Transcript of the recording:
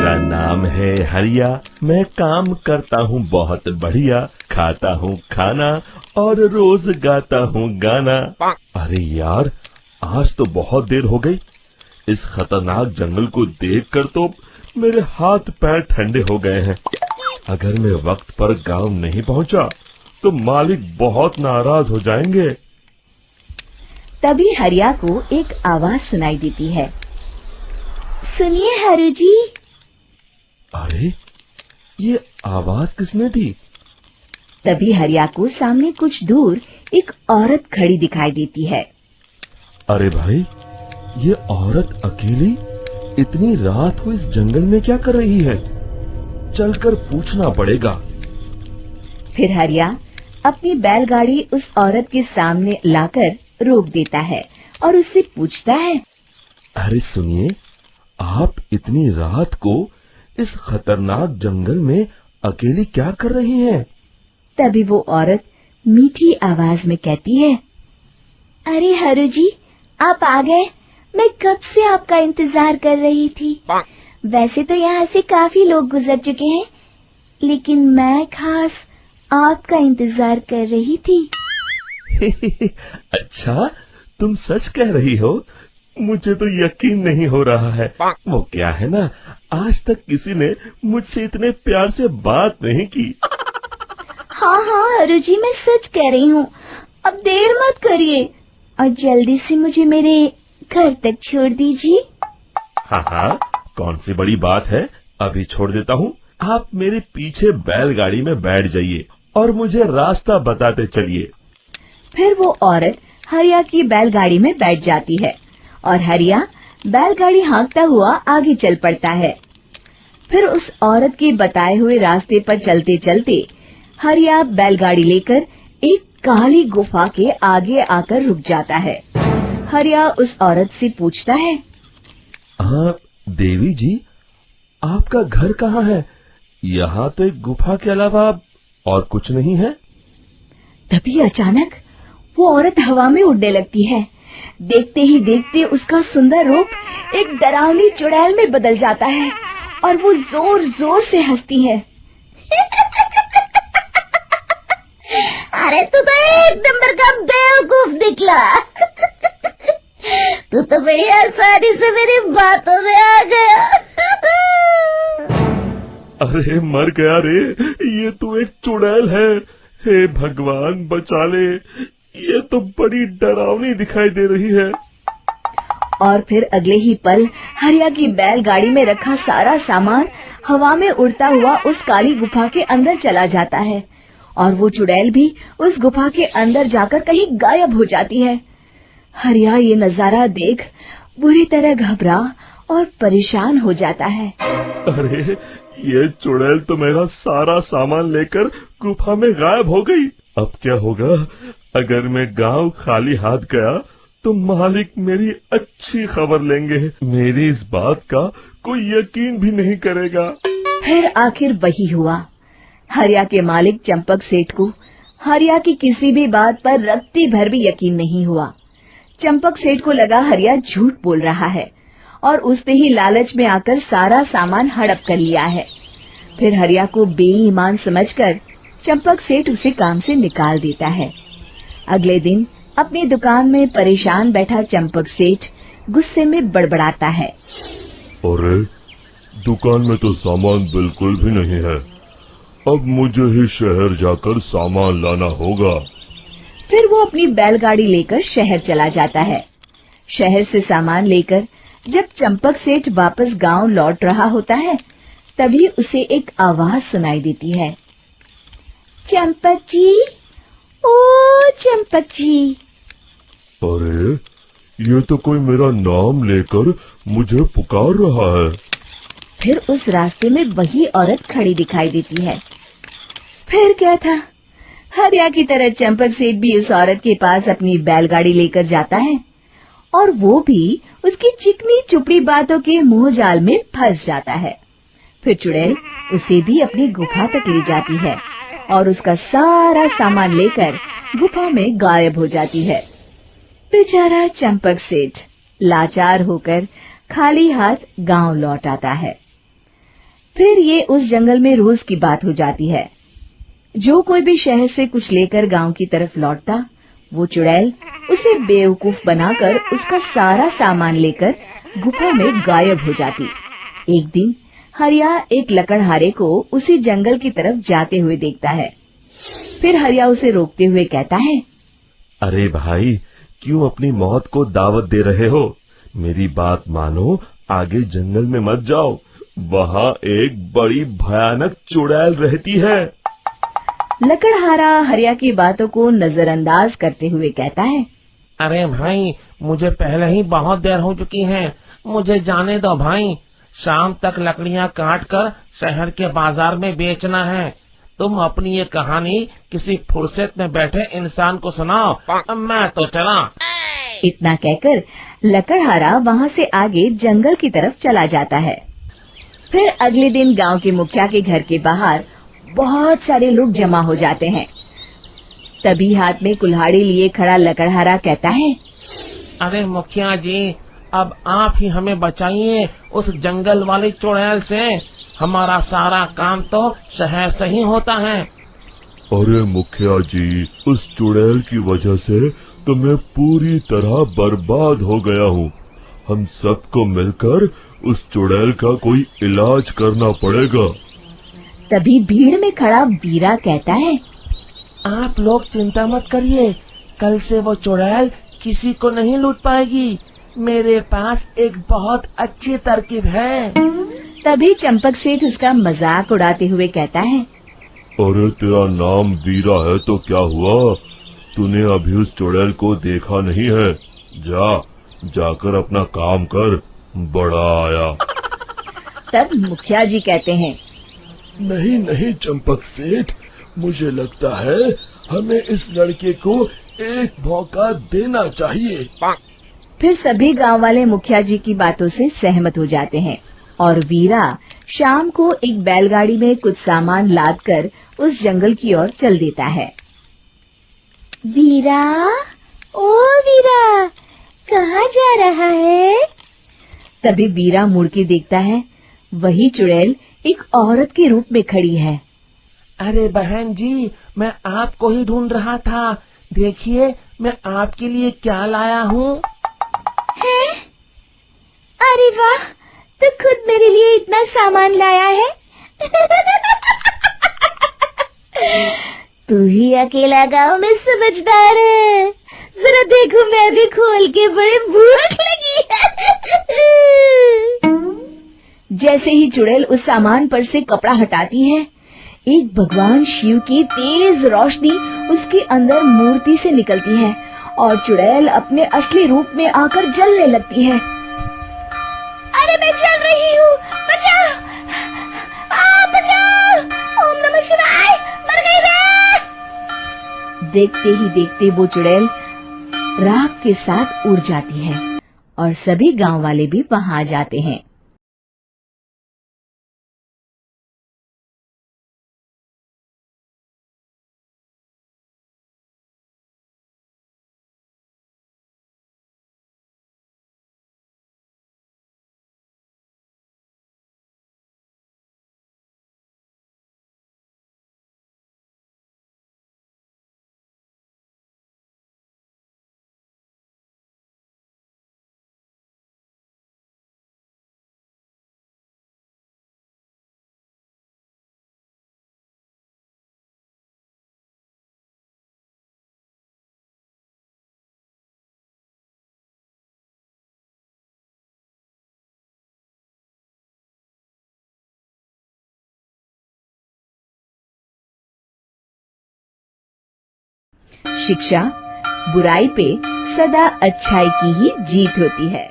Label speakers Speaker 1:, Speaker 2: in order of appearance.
Speaker 1: मेरा नाम है हरिया, मैं काम करता हूँ बहुत बढ़िया, खाता हूँ खाना और रोज गाता हूँ गाना। अरे यार, आज तो बहुत देर हो गई। इस खतरनाक जंगल को देखकर तो मेरे हाथ पैर ठंडे हो गए हैं। अगर मैं वक्त पर गांव नहीं पहुंचा तो मालिक बहुत नाराज हो जाएंगे।
Speaker 2: तभी हरिया को एक आवाज सुनाई देती है। सुनिए हरु जी।
Speaker 1: अरे, ये आवाज किसने दी?
Speaker 2: तभी हरिया को सामने कुछ दूर एक औरत खड़ी दिखाई देती है।
Speaker 1: अरे भाई, ये औरत अकेली इतनी रात को इस जंगल में क्या कर रही है? चलकर पूछना पड़ेगा।
Speaker 2: फिर हरिया अपनी बैलगाड़ी उस औरत के सामने लाकर रोक देता है और उससे पूछता है।
Speaker 1: अरे सुनिए, आप इतनी रात को इस खतरनाक जंगल में अकेली क्या कर रही हैं?
Speaker 2: तभी वो औरत मीठी आवाज में कहती है। अरे हरु जी, आप आ गए। मैं कब से आपका इंतजार कर रही थी। वैसे तो यहाँ से काफी लोग गुजर चुके हैं, लेकिन मैं खास आपका इंतजार कर रही थी।
Speaker 1: अच्छा, तुम सच कह रही हो? मुझे तो यकीन नहीं हो रहा है। वो क्या है ना, आज तक किसी ने मुझसे इतने प्यार से बात नहीं की।
Speaker 2: हाँ हरु जी, मैं सच कह रही हूँ। अब देर मत करिए और जल्दी से मुझे मेरे घर तक छोड़ दीजिए।
Speaker 1: हाँ, कौन सी बड़ी बात है, अभी छोड़ देता हूँ। आप मेरे पीछे बैलगाड़ी में बैठ जाइए और मुझे रास्ता बताते चलिए।
Speaker 2: फिर वो औरत हरिया की बैलगाड़ी में बैठ जाती है और हरिया बैलगाड़ी हाँकता हुआ आगे चल पड़ता है। फिर उस औरत के बताए हुए रास्ते पर चलते चलते हरिया बैलगाड़ी लेकर एक काली गुफा के आगे आकर रुक जाता है। हरिया उस औरत से पूछता है।
Speaker 1: देवी जी, आपका घर कहाँ है? यहाँ तो एक गुफा के अलावा और कुछ नहीं है।
Speaker 2: तभी अचानक वो औरत हवा में उड़ने लगती है। देखते ही देखते उसका सुंदर रूप एक डरावनी चुड़ैल में बदल जाता है और वो जोर जोर से हंसती है। अरे तू तो एक नंबर का बेवकूफ निकला। तू तो बड़ी आसानी से मेरी बातों में आ गया।
Speaker 1: अरे मर गया रे, ये तो एक चुड़ैल है। हे भगवान बचा ले, ये तो बड़ी डरावनी दिखाई दे रही है।
Speaker 2: और फिर अगले ही पल हरिया की बैलगाड़ी में रखा सारा सामान हवा में उड़ता हुआ उस काली गुफा के अंदर चला जाता है और वो चुड़ैल भी उस गुफा के अंदर जाकर कहीं गायब हो जाती है। हरिया ये नजारा देख बुरी तरह घबरा और परेशान हो जाता है।
Speaker 1: अरे, ये चुड़ैल तो मेरा सारा सामान लेकर गुफा में गायब हो गई। अब क्या होगा? अगर मैं गांव खाली हाथ गया तो मालिक मेरी अच्छी खबर लेंगे। मेरी इस बात का कोई यकीन भी नहीं करेगा।
Speaker 2: फिर आखिर वही हुआ। हरिया के मालिक चंपक सेठ को हरिया की किसी भी बात पर रत्ती भर भी यकीन नहीं हुआ। चंपक सेठ को लगा हरिया झूठ बोल रहा है और उसने ही लालच में आकर सारा सामान हड़प कर लिया है। फिर हरिया को बेईमान समझकर चंपक सेठ उसे काम से निकाल देता है। अगले दिन अपनी दुकान में परेशान बैठा चंपक सेठ गुस्से में बड़बड़ाता है।
Speaker 1: अरे, दुकान में तो सामान बिल्कुल भी नहीं है। अब मुझे ही शहर जाकर सामान लाना होगा।
Speaker 2: फिर वो अपनी बैलगाड़ी लेकर शहर चला जाता है। शहर से सामान लेकर जब चंपक सेठ वापस गांव लौट रहा होता है, तभी उसे एक आवाज सुनाई देती है। चंपक जी, ओ चंपक जी।
Speaker 1: अरे, ये तो कोई मेरा नाम लेकर मुझे पुकार रहा है।
Speaker 2: फिर उस रास्ते में वही औरत खड़ी दिखाई देती है। फिर क्या था, हरिया की तरह चंपक सेठ भी उस औरत के पास अपनी बैलगाड़ी लेकर जाता है और वो भी उसकी चिकनी चुपड़ी बातों के मोह जाल में फंस जाता है। फिर चुड़ैल उसे भी अपनी गुफा तक ले जाती है और उसका सारा सामान लेकर गुफा में गायब हो जाती है। बेचारा चंपक सेठ लाचार होकर खाली हाथ गांव लौट आता है। फिर ये उस जंगल में रोज की बात हो जाती है। जो कोई भी शहर से कुछ लेकर गांव की तरफ लौटता, वो चुड़ैल उसे बेवकूफ बनाकर उसका सारा सामान लेकर गुफा में गायब हो जाती। एक दिन हरिया एक लकड़हारे को उसी जंगल की तरफ जाते हुए देखता है। फिर हरिया उसे रोकते हुए कहता है,
Speaker 1: अरे भाई, क्यों अपनी मौत को दावत दे रहे हो? मेरी बात मानो, आगे जंगल में मत जाओ, वहाँ एक बड़ी भयानक चुड़ैल रहती है।
Speaker 2: लकड़हारा हरिया की बातों को नजरअंदाज करते हुए कहता है,
Speaker 3: अरे भाई, मुझे पहले ही बहुत देर हो चुकी है, मुझे जाने दो भाई। शाम तक लकड़ियाँ काट कर शहर के बाजार में बेचना है। तुम अपनी ये कहानी किसी फुर्सत में बैठे इंसान को सुनाओ, अब मैं तो चला।
Speaker 2: इतना कहकर लकड़हारा वहाँ से आगे जंगल की तरफ चला जाता है। फिर अगले दिन गांव के मुखिया के घर के बाहर बहुत सारे लोग जमा हो जाते हैं। तभी हाथ में कुल्हाड़ी लिए खड़ा लकड़हारा कहता है,
Speaker 3: अरे मुखिया जी, अब आप ही हमें बचाइए उस जंगल वाली चुड़ैल से। हमारा सारा काम तो शहर से ही होता है।
Speaker 1: अरे मुखिया जी, उस चुड़ैल की वजह से तो मैं पूरी तरह बर्बाद हो गया हूँ। हम सबको मिलकर उस चुड़ैल का कोई इलाज करना पड़ेगा।
Speaker 2: तभी भीड़ में खड़ा बीरा कहता है,
Speaker 3: आप लोग चिंता मत करिए, कल से वो चुड़ैल किसी को नहीं लूट पाएगी। मेरे पास एक बहुत अच्छी तरकीब है।
Speaker 2: तभी चंपक सेठ उसका मजाक उड़ाते हुए कहता है,
Speaker 1: अरे तेरा नाम वीरा है तो क्या हुआ? तूने अभी उस चुड़ैल को देखा नहीं है? जाकर अपना काम कर, बड़ा आया।
Speaker 2: तब मुखिया जी कहते हैं,
Speaker 1: नहीं नहीं चंपक सेठ, मुझे लगता है हमें इस लड़के को एक मौका देना चाहिए।
Speaker 2: फिर सभी गांव वाले मुखिया जी की बातों से सहमत हो जाते हैं और वीरा शाम को एक बैलगाड़ी में कुछ सामान लादकर उस जंगल की ओर चल देता है। वीरा, ओ वीरा, कहाँ जा रहा है? तभी वीरा मुड़ के देखता है, वही चुड़ैल एक औरत के रूप में खड़ी है।
Speaker 3: अरे बहन जी, मैं आपको ही ढूंढ रहा था। देखिए, मैं आपके लिए क्या लाया हूँ।
Speaker 2: अरे वाह, तो खुद मेरे लिए इतना सामान लाया है। तू ही अकेला गांव में समझदार है। जरा देखो, मैं भी खोल के, बड़े भूख लगी है। जैसे ही चुड़ैल उस सामान पर से कपड़ा हटाती है, एक भगवान शिव की तेज रोशनी उसके अंदर मूर्ति से निकलती है और चुड़ैल अपने असली रूप में आकर जलने लगती है। अरे मैं जल रही हूँ, बचाओ! बचाओ! ओम नमः शिवाय, मर गई मैं! देखते ही देखते वो चुड़ैल राख के साथ उड़ जाती है और सभी गांव वाले भी वहां आ जाते हैं। शिक्षा बुराई पे सदा अच्छाई की ही जीत होती है।